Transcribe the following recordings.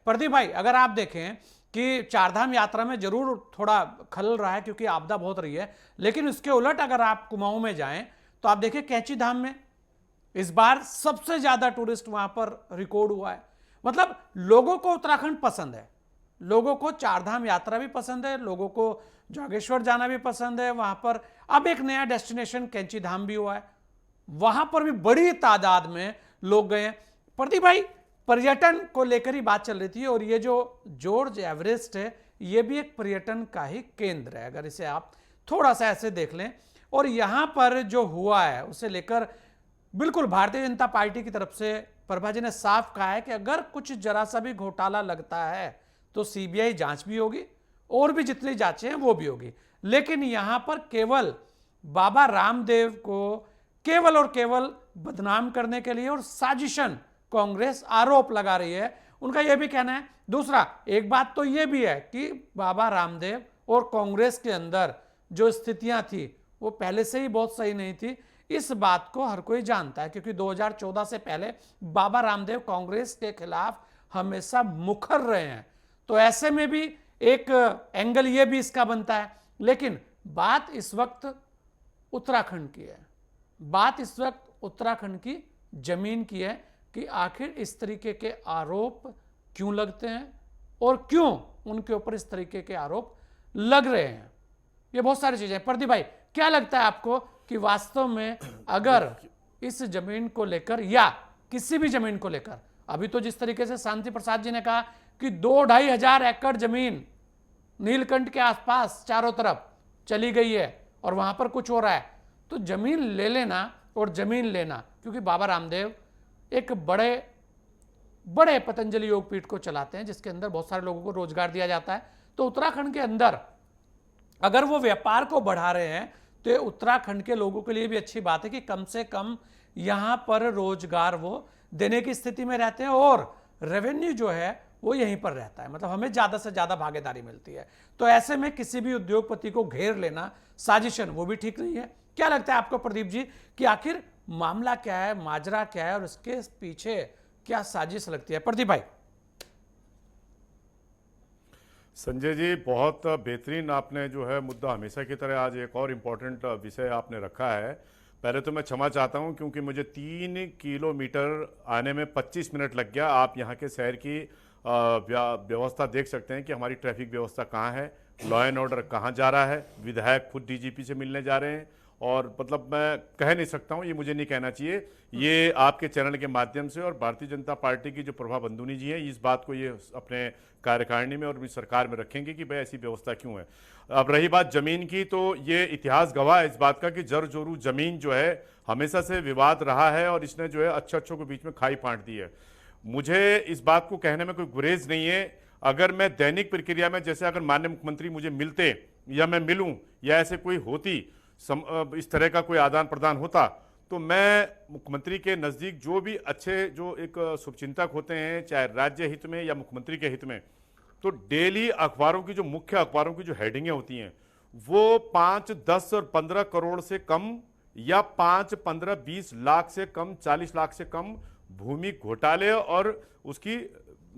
प्रदीप भाई, अगर आप देखें कि चारधाम यात्रा में जरूर थोड़ा खलल रहा है क्योंकि आपदा बहुत रही है, लेकिन इसके उलट अगर आप कुमाऊं में जाएं तो आप देखिए कैंची धाम में इस बार सबसे ज्यादा टूरिस्ट वहां पर रिकॉर्ड हुआ है। मतलब लोगों को उत्तराखंड पसंद है, लोगों को चारधाम यात्रा भी पसंद है, लोगों को जागेश्वर जाना भी पसंद है। वहां पर अब एक नया डेस्टिनेशन कैंची धाम भी हुआ है, वहां पर भी बड़ी तादाद में लोग गए हैं। प्रदीप भाई, पर्यटन को लेकर ही बात चल रही थी और ये जो जॉर्ज एवरेस्ट है ये भी एक पर्यटन का ही केंद्र है, अगर इसे आप थोड़ा सा ऐसे देख लें। और यहां पर जो हुआ है उसे लेकर बिल्कुल भारतीय जनता पार्टी की तरफ से प्रभा जी ने साफ कहा है कि अगर कुछ जरा सा भी घोटाला लगता है तो सीबीआई जांच भी होगी और भी जितनी जांचें हैं वो भी होगी। लेकिन यहां पर केवल बाबा रामदेव को केवल और केवल बदनाम करने के लिए और साजिशन कांग्रेस आरोप लगा रही है, उनका यह भी कहना है। दूसरा, एक बात तो यह भी है कि बाबा रामदेव और कांग्रेस के अंदर जो स्थितियां थी वो पहले से ही बहुत सही नहीं थी। इस बात को हर कोई जानता है क्योंकि 2014 से पहले बाबा रामदेव कांग्रेस के खिलाफ हमेशा मुखर रहे हैं। तो ऐसे में भी एक एंगल यह भी इसका बनता है। लेकिन बात इस वक्त उत्तराखंड की है, बात इस वक्त उत्तराखंड की जमीन की है कि आखिर इस तरीके के आरोप क्यों लगते हैं और क्यों उनके ऊपर इस तरीके के आरोप लग रहे हैं। ये बहुत सारी चीजें। प्रदीप भाई, क्या लगता है आपको कि वास्तव में अगर इस जमीन को लेकर या किसी भी जमीन को लेकर, अभी तो जिस तरीके से शांति प्रसाद जी ने कहा कि 2-2.5 हजार एकड़ जमीन नीलकंठ के आसपास चारों तरफ चली गई है और वहां पर कुछ हो रहा है, तो जमीन ले लेना और जमीन लेना, क्योंकि बाबा रामदेव एक बड़े पतंजलि योगपीठ को चलाते हैं जिसके अंदर बहुत सारे लोगों को रोजगार दिया जाता है। तो उत्तराखंड के अंदर अगर वो व्यापार को बढ़ा रहे हैं तो उत्तराखंड के लोगों के लिए भी अच्छी बात है कि कम से कम यहां पर रोजगार वो देने की स्थिति में रहते हैं और रेवेन्यू जो है वो यहीं पर रहता है, मतलब हमें ज्यादा से ज्यादा भागीदारी मिलती है। तो ऐसे में किसी भी उद्योगपति को घेर लेना साजिशन वो भी ठीक नहीं है। क्या लगता है आपको प्रदीप जी कि आखिर मामला क्या है, माजरा क्या है और उसके पीछे क्या साजिश लगती है? प्रदीप भाई। संजय जी, बहुत बेहतरीन आपने जो है मुद्दा हमेशा की तरह आज एक और इम्पोर्टेंट विषय आपने रखा है। पहले तो मैं क्षमा चाहता हूं क्योंकि मुझे 3 किलोमीटर आने में 25 मिनट लग गया। आप यहां के शहर की व्यवस्था देख सकते हैं कि हमारी ट्रैफिक व्यवस्था कहाँ है, लॉ एंड ऑर्डर कहाँ जा रहा है। विधायक खुद डीजीपी से मिलने जा रहे हैं और मतलब मैं कह नहीं सकता हूँ, ये मुझे नहीं कहना चाहिए। ये आपके चैनल के माध्यम से और भारतीय जनता पार्टी की जो प्रभा बंदूनी जी हैं इस बात को ये अपने कार्यकारिणी में और भी सरकार में रखेंगे कि भाई ऐसी व्यवस्था क्यों है। अब रही बात जमीन की, तो ये इतिहास गवाह है इस बात का कि जर जोरू जमीन जो है हमेशा से विवाद रहा है और इसने जो है अच्छों के बीच में खाई फाँट दी है। मुझे इस बात को कहने में कोई गुरेज नहीं है। अगर मैं दैनिक प्रक्रिया में, जैसे अगर माननीय मुख्यमंत्री मुझे मिलते या मैं मिलूं या ऐसे कोई होती इस तरह का कोई आदान प्रदान होता, तो मैं मुख्यमंत्री के नज़दीक जो भी अच्छे जो एक शुभचिंतक होते हैं, चाहे राज्य हित में या मुख्यमंत्री के हित में, तो डेली अखबारों की जो मुख्य अखबारों की जो हेडिंगें होती हैं वो 5, 10 और 15 करोड़ से कम या 5, 15, 20 लाख से कम, 40 लाख से कम भूमि घोटाले और उसकी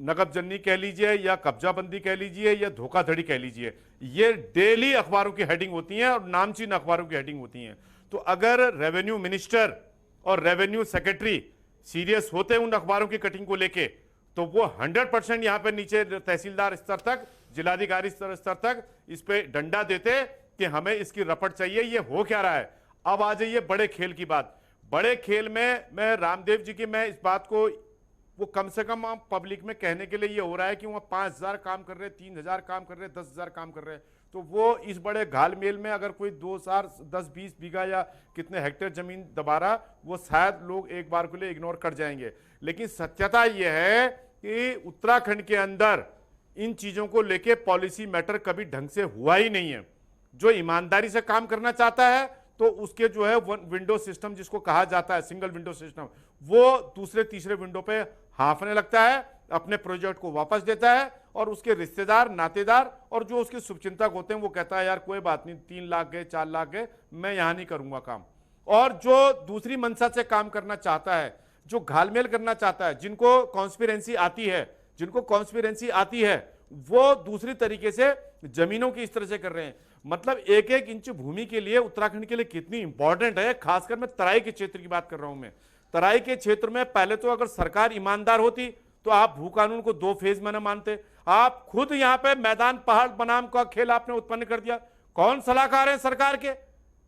नकबजन्नी कह लीजिए या कब्जाबंदी कह लीजिए या धोखाधड़ी कह लीजिए, ये डेली अखबारों की हेडिंग होती हैं और नामचीन अखबारों की हेडिंग होती हैं। तो अगर रेवेन्यू मिनिस्टर और रेवेन्यू सेक्रेटरी सीरियस होते उन अखबारों की कटिंग को लेके, तो वो 100% यहां पर नीचे तहसीलदार स्तर तक, जिलाधिकारी स्तर तक इस पे डंडा देते कि हमें इसकी रपट चाहिए, ये हो क्या रहा है। अब आ जाइए बड़े खेल की बात। बड़े खेल में मैं रामदेव जी की, मैं इस बात को वो कम से कम आप पब्लिक में कहने के लिए ये हो रहा है कि वहाँ 5,000 काम कर रहे, 3,000 काम कर रहे, 10,000 काम कर रहे, तो वो इस बड़े घालमेल में अगर कोई 10-20 बीघा या कितने हेक्टेयर जमीन दबा रहा, वो शायद लोग एक बार के लिए इग्नोर कर जाएंगे। लेकिन सत्यता यह है कि उत्तराखंड के अंदर इन चीजों को लेके पॉलिसी मैटर कभी ढंग से हुआ ही नहीं है। जो ईमानदारी से काम करना चाहता है तो उसके जो है विंडो सिस्टम जिसको कहा जाता है, सिंगल विंडो सिस्टम, वो दूसरे तीसरे विंडो पे हांफने लगता है, अपने प्रोजेक्ट को वापस देता है और उसके रिश्तेदार, नातेदार और जो उसके शुभचिंतक होते हैं वो कहता है यार कोई बात नहीं, 3 लाख गए, 4 लाख गए, मैं यहां नहीं करूंगा काम। और जो दूसरी मंशा से काम करना चाहता है, जो घालमेल करना चाहता है, जिनको कॉन्स्पिरेंसी आती है जिनको कॉन्स्पिरेंसी आती है वो दूसरी तरीके से जमीनों की इस तरह से कर रहे हैं। मतलब एक एक इंच भूमि के लिए उत्तराखंड के लिए कितनी इंपॉर्टेंट है। खासकर मैं तराई के क्षेत्र की बात कर रहा हूं। मैं तराई के क्षेत्र में पहले तो अगर सरकार ईमानदार होती तो आप भू कानून को 2 फेज में न मानते। आप खुद यहां पे मैदान पहाड़ बनाम का खेल आपने उत्पन्न कर दिया। कौन सलाहकार है सरकार के,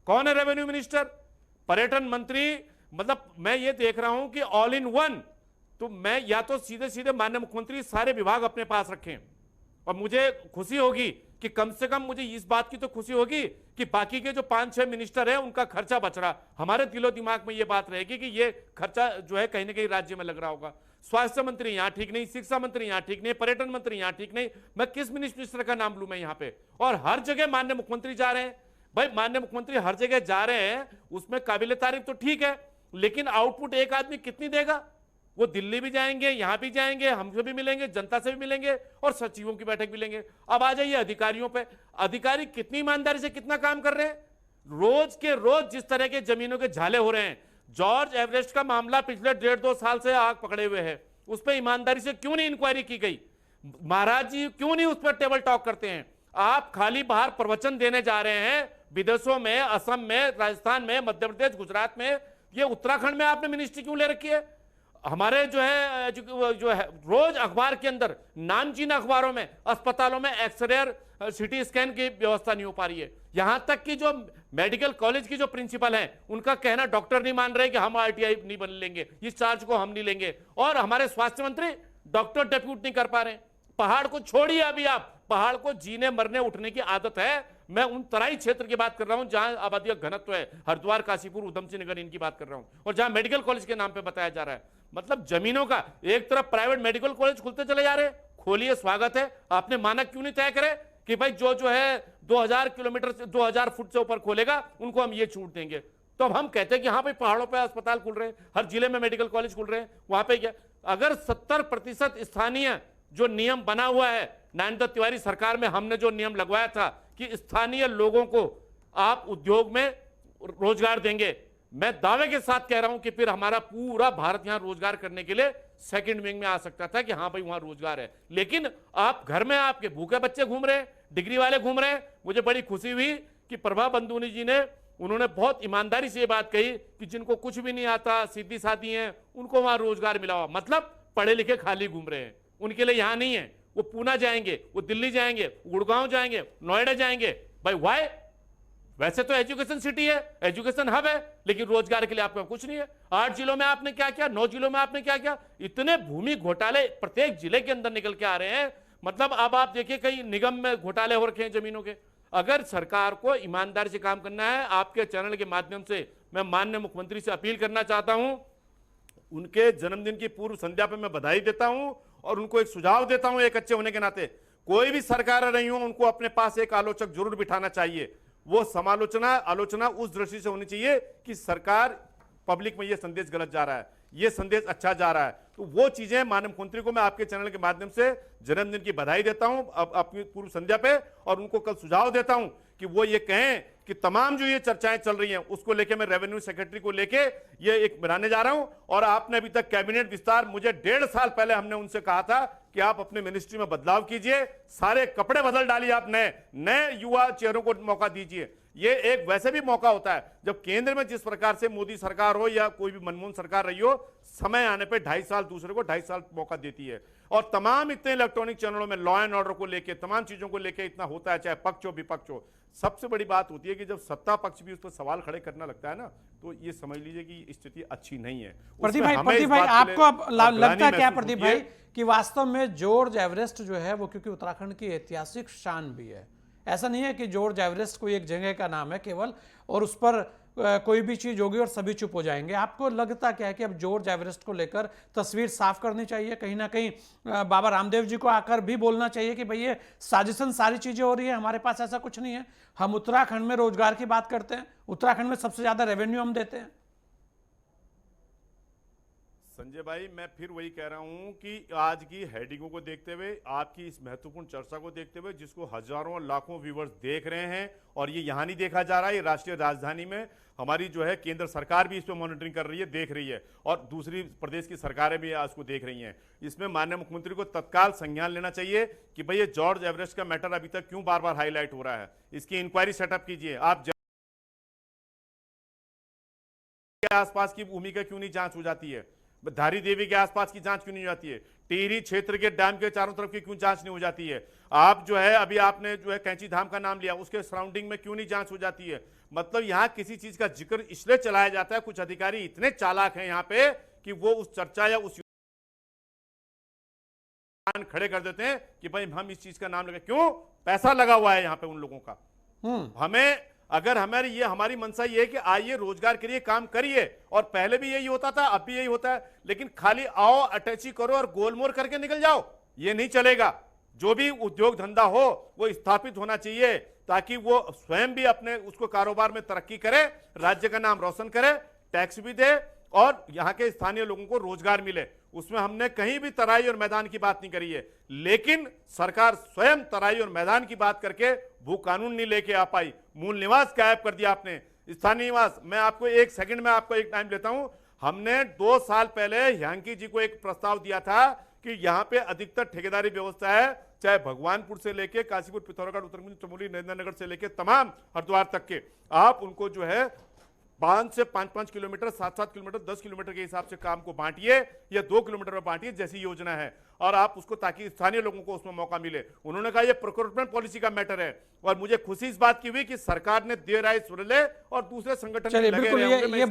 कौन है रेवेन्यू मिनिस्टर, पर्यटन मंत्री? मतलब मैं ये देख रहा हूं कि ऑल इन वन। तो मैं या तो सीधे सीधे माननीय मुख्यमंत्री सारे विभाग अपने पास रखें, और मुझे खुशी होगी कि कम से कम मुझे इस बात की तो खुशी होगी कि बाकी के जो 5-6 मिनिस्टर हैं उनका खर्चा बच रहा। हमारे दिलो दिमाग में ये बात रहेगी कि ये खर्चा जो है कहीं ना कहीं राज्य में लग रहा होगा। स्वास्थ्य मंत्री यहां ठीक नहीं, शिक्षा मंत्री यहां ठीक नहीं, पर्यटन मंत्री यहां ठीक नहीं, मैं किस मिनिस्टर का नाम लूं मैं यहां पे? और हर जगह माननीय मुख्यमंत्री जा रहे हैं। भाई माननीय मुख्यमंत्री हर जगह जा रहे हैं, उसमें काबिले तारीफ तो ठीक है, लेकिन आउटपुट एक आदमी कितनी देगा? वो दिल्ली भी जाएंगे, यहां भी जाएंगे, हमसे भी मिलेंगे, जनता से भी मिलेंगे, और सचिवों की बैठक भी लेंगे। अब आ जाइए अधिकारियों पे। अधिकारी कितनी ईमानदारी से कितना काम कर रहे हैं? रोज के रोज जिस तरह के जमीनों के झाले हो रहे हैं। जॉर्ज एवरेस्ट का मामला पिछले 1.5-2 साल से आग पकड़े हुए है, उस पर ईमानदारी से क्यों नहीं इंक्वायरी की गई? महाराज जी क्यों नहीं उस पर टेबल टॉक करते हैं? आप खाली बाहर प्रवचन देने जा रहे हैं विदेशों में, असम में, राजस्थान में, मध्य प्रदेश, गुजरात में। ये उत्तराखंड में आपने मिनिस्ट्री क्यों ले रखी है? हमारे जो है रोज अखबार के अंदर, नामचीन अखबारों में, अस्पतालों में एक्सरे सिटी स्कैन की व्यवस्था नहीं हो पा रही है। यहां तक कि जो मेडिकल कॉलेज की जो प्रिंसिपल हैं उनका कहना डॉक्टर नहीं मान रहे कि हम आरटीआई नहीं बन लेंगे, इस चार्ज को हम नहीं लेंगे। और हमारे स्वास्थ्य मंत्री डॉक्टर डेप्यूट नहीं कर पा रहे। पहाड़ को छोड़िए, अभी आप पहाड़ को जीने मरने उठने की आदत है। मैं उन तराई क्षेत्र की बात कर रहा हूं जहां आबादी का घनत्व है, हरिद्वार, काशीपुर, उधम सिंह नगर, इनकी बात कर रहा हूं, और जहां मेडिकल कॉलेज के नाम पे बताया जा रहा है। मतलब जमीनों का एक तरफ प्राइवेट मेडिकल कॉलेज खुलते चले जा रहे हैं, खोलिए, स्वागत है। आपने मानक क्यों नहीं तय करे कि भाई जो है 2000 किलोमीटर से 2000 फुट से ऊपर खोलेगा उनको हम ये छूट देंगे? तो अब हम कहते हैं कि हाँ भाई पहाड़ों पे अस्पताल खुल रहे हैं, हर जिले में मेडिकल कॉलेज खुल रहे हैं, वहां पे क्या? अगर 70% स्थानीय जो नियम बना हुआ है, नरेंद्र तिवारी सरकार में हमने जो नियम लगवाया था कि स्थानीय लोगों को आप उद्योग में रोजगार देंगे, मैं दावे के साथ कह रहा हूं कि फिर हमारा पूरा भारत यहां रोजगार करने के लिए सेकंड विंग में आ सकता था कि हाँ भाई वहां रोजगार है। लेकिन आप घर में आपके भूखे बच्चे घूम रहे हैं, डिग्री वाले घूम रहे हैं। मुझे बड़ी खुशी हुई कि प्रभा बंदूनी जी ने, उन्होंने बहुत ईमानदारी से ये बात कही कि जिनको कुछ भी नहीं आता, सीधी सादी हैं, उनको वहां रोजगार मिला हुआ। मतलब पढ़े लिखे खाली घूम रहे हैं, उनके लिए यहां नहीं है। वो पूना जाएंगे, वो दिल्ली जाएंगे, गुड़गांव जाएंगे, नोएडा जाएंगे। भाई वाई? वैसे तो एजुकेशन सिटी है, एजुकेशन हब है, लेकिन रोजगार के लिए आपका कुछ नहीं है। 8 जिलों में आपने क्या किया, 9 जिलों में आपने क्या किया? इतने भूमि घोटाले प्रत्येक जिले के अंदर निकल के आ रहे हैं। मतलब अब आप देखिए कई निगम में घोटाले हो रखे हैं जमीनों के। अगर सरकार को ईमानदारी से काम करना है, आपके चैनल के माध्यम से मैं माननीय मुख्यमंत्री से अपील करना चाहता हूं, उनके जन्मदिन की पूर्व संध्या पर मैं बधाई देता हूं और उनको एक सुझाव देता हूं, एक अच्छे होने के नाते। कोई भी सरकार रही हो, उनको अपने पास एक आलोचक जरूर बिठाना चाहिए। वो समालोचना, आलोचना उस दृष्टि से होनी चाहिए कि सरकार, पब्लिक में ये संदेश गलत जा रहा है, ये संदेश अच्छा जा रहा है। तो वो चीजें माननीय मुख्यमंत्री को मैं आपके चैनल के माध्यम से जन्मदिन की बधाई देता हूं अपनी पूर्व संध्या पे, और उनको कल सुझाव देता हूं कि वो ये कहें कि तमाम जो ये चर्चाएं चल रही हैं उसको लेके मैं रेवेन्यू सेक्रेटरी को लेके ये एक बनाने जा रहा हूं। और आपने अभी तक कैबिनेट विस्तार, मुझे 1.5 साल पहले हमने उनसे कहा था कि आप अपने मिनिस्ट्री में बदलाव कीजिए, सारे कपड़े बदल डालिए, आप नए युवा चेहरों को मौका दीजिए। ये एक वैसे भी मौका होता है जब केंद्र में जिस प्रकार से मोदी सरकार हो या कोई भी मनमोहन सरकार रही हो, समय आने पे 2.5 साल दूसरे को 2.5 साल मौका देती है। और तमाम इतने इलेक्ट्रॉनिक चैनलों में लॉ एंड ऑर्डर को लेके, तमाम चीजों को लेके इतना होता है, चाहे पक्ष हो विपक्ष हो। सबसे बड़ी बात होती है कि जब सत्ता पक्ष भी उस पर सवाल खड़े करना लगता है ना, तो ये समझ लीजिए कि स्थिति अच्छी नहीं है। प्रदीप भाई, आपको अब लगता क्या है प्रदीप भाई कि वास्तव में जॉर्ज एवरेस्ट जो है वो, क्योंकि उत्तराखंड की ऐतिहासिक शान भी है, ऐसा नहीं है कि जॉर्ज एवरेस्ट कोई एक जगह का नाम है केवल और उस पर कोई भी चीज होगी और सभी चुप हो जाएंगे। आपको लगता क्या है कि अब जॉर्ज एवरेस्ट को लेकर तस्वीर साफ करनी चाहिए, कहीं ना कहीं बाबा रामदेव जी को आकर भी बोलना चाहिए कि भाई ये साजिशन सारी चीजें हो रही है, हमारे पास ऐसा कुछ नहीं है, हम उत्तराखंड में रोजगार की बात करते हैं, उत्तराखंड में सबसे ज्यादा रेवेन्यू हम देते हैं। संजय भाई, मैं फिर वही कह रहा हूं कि आज की हेडिंगों को देखते हुए, आपकी इस महत्वपूर्ण चर्चा को देखते हुए, जिसको हजारों लाखों व्यूवर्स देख रहे हैं, और ये यहां नहीं देखा जा रहा है, ये राष्ट्रीय राजधानी में हमारी जो है केंद्र सरकार भी इस पर मॉनिटरिंग कर रही है, देख रही है, और दूसरी प्रदेश की सरकारें भी आज को देख रही हैं। इसमें माननीय मुख्यमंत्री को तत्काल संज्ञान लेना चाहिए कि भाई ये जॉर्ज एवरेस्ट का मैटर अभी तक क्यों बार बार हाईलाइट हो रहा है। इसकी इंक्वायरी सेटअप कीजिए। आप के आसपास की भूमि का क्यों नहीं जांच हो जाती है? धारी देवी के आसपास की जांच क्यों नहीं हो जाती है? टिहरी क्षेत्र के डैम के चारों तरफ की क्यों जांच नहीं हो जाती है? आप जो है अभी आपने जो है कैंची धाम का नाम लिया, उसके सराउंडिंग में क्यों नहीं जांच हो जाती है? मतलब यहां किसी चीज का जिक्र इसलिए चलाया जाता है, कुछ अधिकारी इतने चालाक हैं यहां पे कि वो उस चर्चा या उस खड़े कर देते हैं कि भाई हम इस चीज का नाम लगा, क्यों? पैसा लगा हुआ है यहां पे उन लोगों का। हमें अगर हमारी मंशा ये है कि आइए रोजगार के लिए काम करिए, और पहले भी यही होता था, अब भी यही होता है, लेकिन खाली आओ, अटैची करो और गोलमोल करके निकल जाओ, ये नहीं चलेगा। जो भी उद्योग धंधा हो वो स्थापित होना चाहिए, ताकि वो स्वयं भी अपने उसको कारोबार में तरक्की करे, राज्य का नाम रोशन करे, टैक्स भी दे, और यहाँ के स्थानीय लोगों को रोजगार मिले। उसमें हमने कहीं भी तराई और मैदान की बात नहीं करी है, लेकिन सरकार स्वयं तराई और मैदान की बात करके भू कानून नहीं लेके आ पाई। मूल निवास गायब कर दिया आपने, स्थानीय निवास। मैं आपको एक सेकंड में आपको एक टाइम लेता हूं। हमने 2 साल पहले ह्यांकी जी को एक प्रस्ताव दिया था कि यहां पे अधिकतर ठेकेदारी व्यवस्था है, चाहे भगवानपुर से लेके काशीपुर, पिथौरागढ़, उत्तरकाशी, चमोली, नरेंद्रनगर से लेके तमाम हरिद्वार तक के, आप उनको जो है 5 से 5 किलोमीटर, 7 किलोमीटर, 10 किलोमीटर के हिसाब से काम को बांटिए, या 2 किलोमीटर में बांटिए, जैसी योजना है, और आप उसको, ताकि स्थानीय लोगों को उसमें मौका मिले। उन्होंने कहा यह प्रोक्योरमेंट पॉलिसी का मैटर है, और मुझे खुशी इस बात की हुई कि सरकार ने देर आए सुन ले, और दूसरे संगठन चलिए लगे बिल्कुल रहे होंगे। ये